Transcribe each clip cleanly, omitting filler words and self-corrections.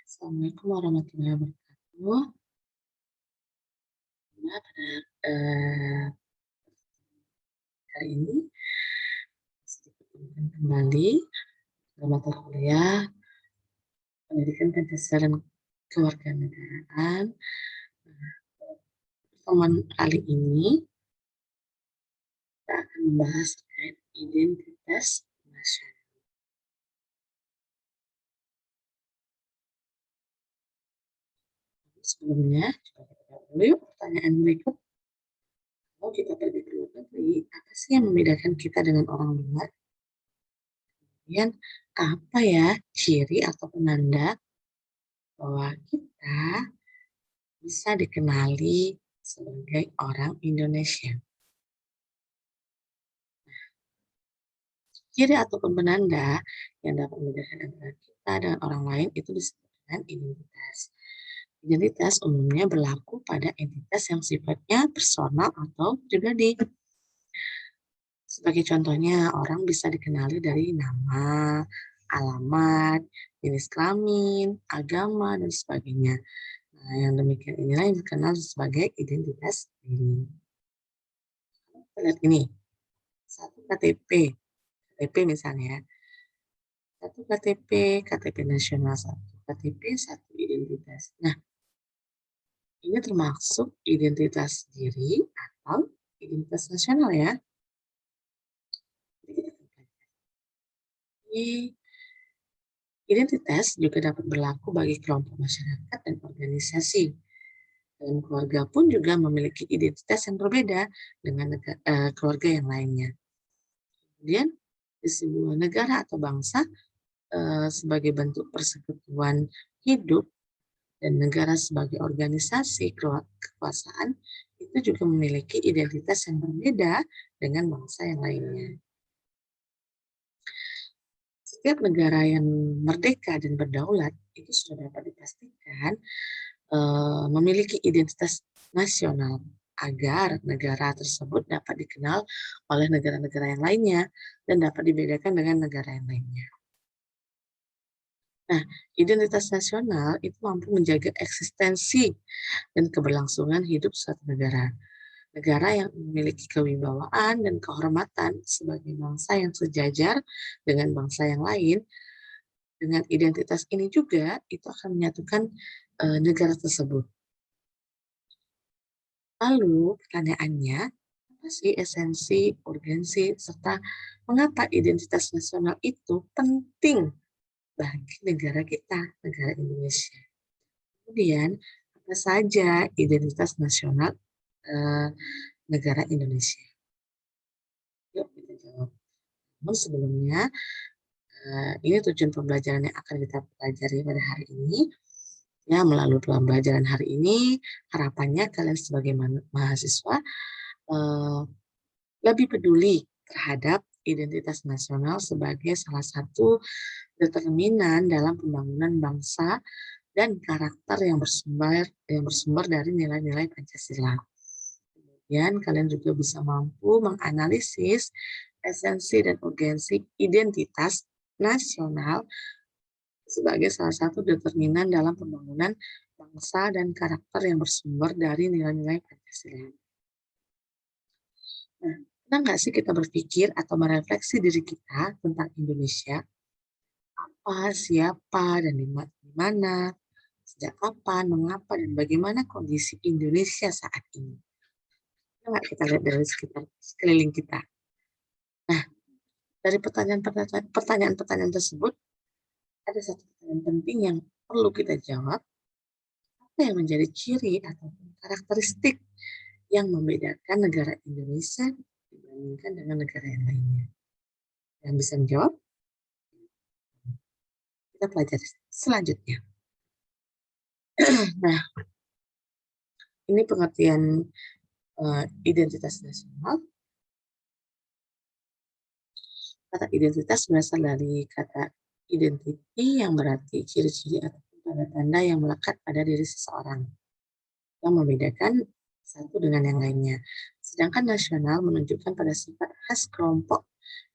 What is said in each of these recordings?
Assalamualaikum warahmatullahi wabarakatuh. Nah, pada hari ini saya dipertemukan kembali dalam mata kuliah Pendidikan Pancasila dan Kewarganegaraan. Pertemuan kali ini kita akan membahas terkait identitas nasional. Sebelumnya, coba kita lihat dulu yuk pertanyaan berikut. Kalau kita pergi ke luar negeri, apa sih yang membedakan kita dengan orang luar? Kemudian, apa ya ciri atau penanda bahwa kita bisa dikenali sebagai orang Indonesia? Ciri ataupun penanda yang dapat membedakan antara kita dengan orang lain itu disebut dengan identitas. Identitas umumnya berlaku pada entitas yang sifatnya personal atau pribadi. Sebagai contohnya, orang bisa dikenali dari nama, alamat, jenis kelamin, agama, dan sebagainya. Nah, yang demikian inilah yang dikenal sebagai identitas diri. Kita lihat ini, satu KTP misalnya, satu KTP nasional, satu KTP, satu identitas. Nah, ini termasuk identitas diri atau identitas nasional ya. Jadi kita pelajari. Identitas juga dapat berlaku bagi kelompok masyarakat dan organisasi. Dalam keluarga pun juga memiliki identitas yang berbeda dengan keluarga yang lainnya. Kemudian di sebuah negara atau bangsa sebagai bentuk persekutuan hidup dan negara sebagai organisasi kekuasaan itu juga memiliki identitas yang berbeda dengan bangsa yang lainnya. Setiap negara yang merdeka dan berdaulat itu sudah dapat dipastikan memiliki identitas nasional agar negara tersebut dapat dikenal oleh negara-negara yang lainnya dan dapat dibedakan dengan negara yang lainnya. Nah, identitas nasional itu mampu menjaga eksistensi dan keberlangsungan hidup suatu negara. Negara yang memiliki kewibawaan dan kehormatan sebagai bangsa yang sejajar dengan bangsa yang lain, dengan identitas ini juga itu akan menyatukan negara tersebut. Lalu pertanyaannya, apa sih esensi, urgensi, serta mengapa identitas nasional itu penting bagi negara kita, negara Indonesia? Kemudian, apa saja identitas nasional eh, negara Indonesia? Yuk kita jawab. Namun sebelumnya, ini tujuan pembelajaran yang akan kita pelajari pada hari ini. Ya, melalui pembelajaran hari ini, harapannya kalian sebagai mahasiswa lebih peduli terhadap identitas nasional sebagai salah satu determinan dalam pembangunan bangsa dan karakter yang bersumber dari nilai-nilai Pancasila. Kemudian kalian juga bisa mampu menganalisis esensi dan urgensi identitas nasional sebagai salah satu determinan dalam pembangunan bangsa dan karakter yang bersumber dari nilai-nilai Pancasila. Nah, pernah nggak sih kita berpikir atau merefleksi diri kita tentang Indonesia? Apa, siapa, dan di mana, sejak kapan, mengapa, dan bagaimana kondisi Indonesia saat ini? Pernah nggak kita lihat dari sekitar sekeliling kita? Nah, dari pertanyaan-pertanyaan tersebut, ada satu pertanyaan penting yang perlu kita jawab. Apa yang menjadi ciri atau karakteristik yang membedakan negara Indonesia dibandingkan dengan negara yang lainnya? Yang bisa menjawab, kita pelajari selanjutnya. Nah, ini pengertian identitas nasional. Kata identitas berasal dari kata identity yang berarti ciri-ciri atau tanda-tanda yang melekat pada diri seseorang yang membedakan satu dengan yang lainnya. Sedangkan nasional menunjukkan pada sifat khas kelompok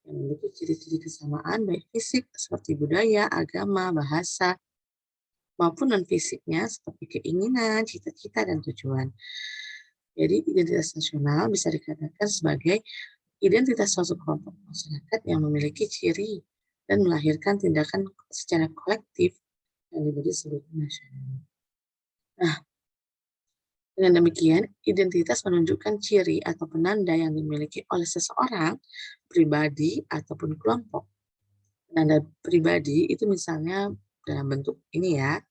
yang memiliki ciri-ciri kesamaan baik fisik seperti budaya, agama, bahasa, maupun non-fisiknya seperti keinginan, cita-cita, dan tujuan. Jadi identitas nasional bisa dikatakan sebagai identitas suatu kelompok masyarakat yang memiliki ciri dan melahirkan tindakan secara kolektif yang diberi sebutan nasional. Nah, dengan demikian, identitas menunjukkan ciri atau penanda yang dimiliki oleh seseorang, pribadi, ataupun kelompok. Penanda pribadi itu misalnya dalam bentuk ini ya,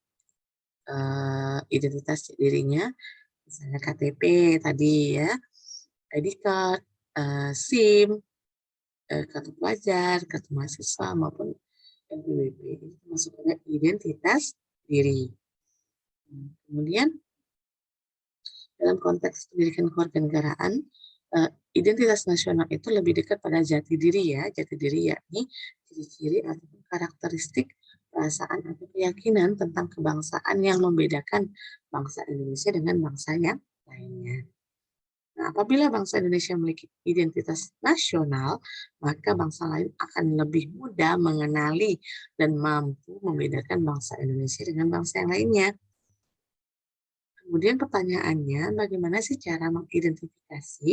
identitas dirinya, misalnya KTP tadi ya, ID card, SIM, kartu pelajar, kartu mahasiswa, maupun NPWP. Itu termasuk pada identitas diri. Kemudian dalam konteks pendidikan kewarganegaraan, identitas nasional itu lebih dekat pada jati diri ya. Jati diri yakni ciri-ciri atau karakteristik perasaan atau keyakinan tentang kebangsaan yang membedakan bangsa Indonesia dengan bangsa yang lainnya. Nah, apabila bangsa Indonesia memiliki identitas nasional, maka bangsa lain akan lebih mudah mengenali dan mampu membedakan bangsa Indonesia dengan bangsa yang lainnya. Kemudian pertanyaannya, bagaimana sih cara mengidentifikasi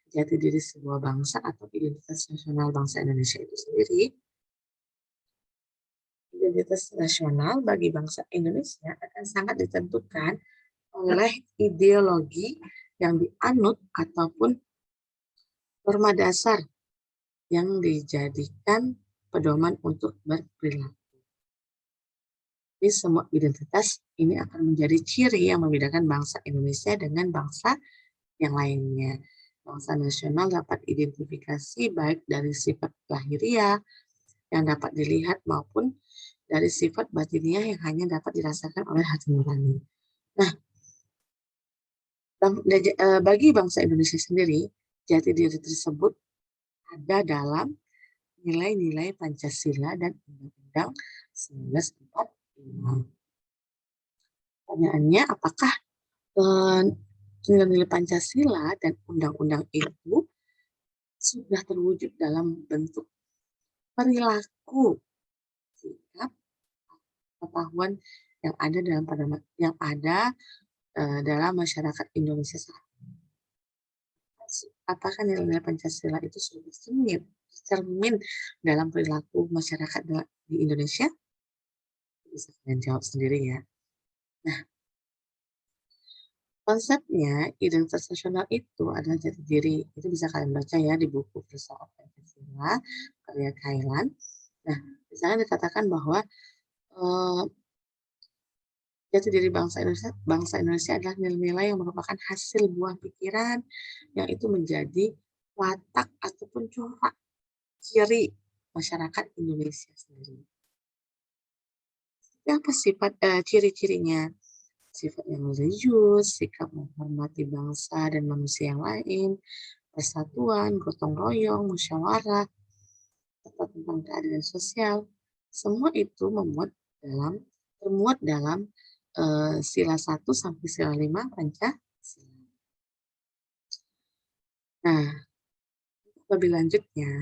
jati diri sebuah bangsa atau identitas nasional bangsa Indonesia itu sendiri? Identitas nasional bagi bangsa Indonesia akan sangat ditentukan oleh ideologi yang dianut ataupun norma dasar yang dijadikan pedoman untuk berperilaku. Jadi semua identitas ini akan menjadi ciri yang membedakan bangsa Indonesia dengan bangsa yang lainnya. Bangsa nasional dapat identifikasi baik dari sifat lahiriah yang dapat dilihat maupun dari sifat batiniah yang hanya dapat dirasakan oleh hati nurani. Nah, bagi bangsa Indonesia sendiri, jati diri tersebut ada dalam nilai-nilai Pancasila dan Undang-Undang 1945. Pertanyaannya, apakah nilai-nilai Pancasila dan undang-undang itu sudah terwujud dalam bentuk perilaku, sikap, pengetahuan yang ada dalam masyarakat Indonesia saat ini? Apakah nilai-nilai Pancasila itu sudah cermin dalam perilaku masyarakat di Indonesia? Bisa kalian jawab sendiri ya. Nah, konsepnya identitas nasional itu adalah jati diri. Itu bisa kalian baca ya di buku Filsafat Pancasila karya Kailan. Nah, di sana dikatakan bahwa jati diri bangsa Indonesia adalah nilai-nilai yang merupakan hasil buah pikiran yang itu menjadi watak ataupun corak ciri masyarakat Indonesia sendiri. Apa sifat ciri-cirinya? Sifat yang religius, sikap menghormati bangsa dan manusia yang lain, persatuan, gotong royong, musyawarah, serta tentang keadilan sosial. Semua itu termuat dalam sila 1 sampai sila 5 Pancasila. Nah, lebih lanjutnya,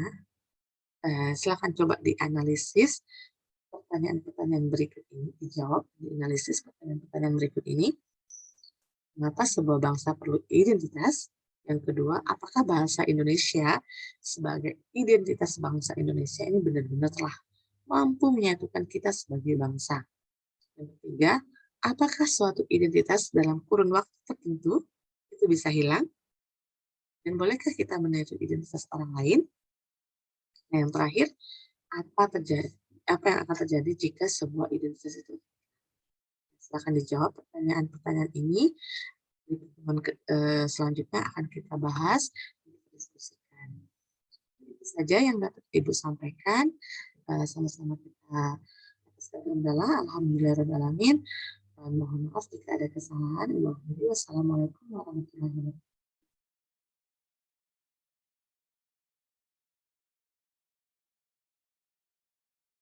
silakan coba dianalisis pertanyaan-pertanyaan berikut ini, dijawab, dianalisis pertanyaan-pertanyaan berikut ini. Mengapa sebuah bangsa perlu identitas? Yang kedua, apakah bahasa Indonesia sebagai identitas bangsa Indonesia ini benar-benar telah mampu menyatukan kita sebagai bangsa? Yang ketiga, apakah suatu identitas dalam kurun waktu tertentu itu bisa hilang? Dan bolehkah kita meniru identitas orang lain? Nah, yang terakhir, apa yang akan terjadi jika sebuah identitas itu? Silakan dijawab pertanyaan-pertanyaan ini. Di pertemuan selanjutnya akan kita bahas dan diskusikan. Itu saja yang dapat Ibu sampaikan. Sama-sama kita alhamdulillah, alhamdulillahirrahmanirrahim. Mohon maaf jika ada kesalahan. Wassalamualaikum warahmatullahi wabarakatuh.